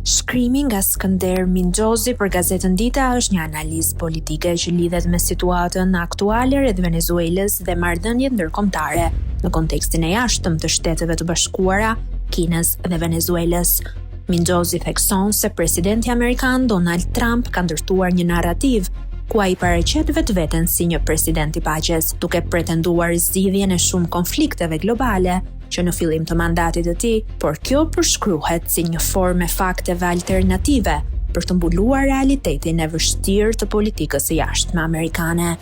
Shkrimi nga Skënder Mingjozi për gazetën Dita është një analizë politike që lidhet me situatën aktuale rreth Venezuelës dhe marrëdhëniet ndërkombëtare në kontekstin e jashtëm të Shteteve të Bashkuara, Kinës dhe Venezuelës. Mingjozi thekson se presidenti amerikan Donald Trump ka ndërtuar një narrativ ku ai paraqet vetveten si një president i paqes, duke pretenduar zgjidhjen e shumë konflikteve globale që në fillim të mandatit të tij, por kjo përshkruhet si një formë fakteve alternative për të mbuluar realitetin e vështirë të politikës së jashtme amerikane.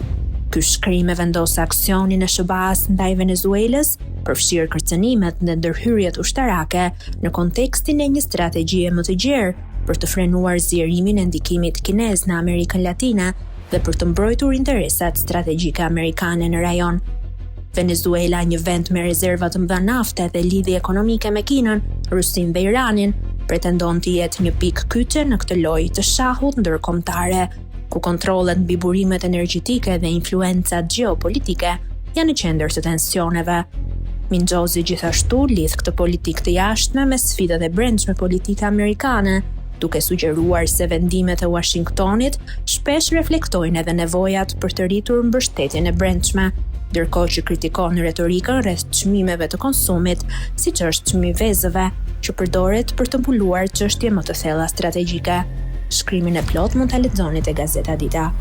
Ky shkrim e vendos aksionin e SBA-s ndaj Venezuelës, përfshirë kërcënimet dhe ndërhyrjet ushtarake në kontekstin e një strategjie më të gjerë për të frenuar zgjerimin e ndikimit kinez në Amerikën Latine dhe për të mbrojtur interesat strategjike amerikane në rajon. Venezuela, një vend me rezerva të mëdha nafte dhe lidhje ekonomike me Kinën, Rusinë dhe Iranin, pretendon të jetë një pikë kyçe në këtë lojë të shahut ndërkombëtare, ku kontrollet mbi burimet energjetike dhe influencat gjeopolitike janë në qendër të tensioneve. Mingjozi gjithashtu lidh këtë politikë të jashtme me sfidat e brendshme politike amerikane, duke sugjeruar se vendimet e Washingtonit shpesh reflektojnë edhe nevojat për të rritur mbështetjen e brendshme, ndërkohë që kritikon retorikën rreth çmimeve të konsumit, siç është çmimi i vezëve, që përdoret për të mbuluar çështje më të thella strategjike. Shkrimin e plot mund ta lexoni te Gazeta Dita.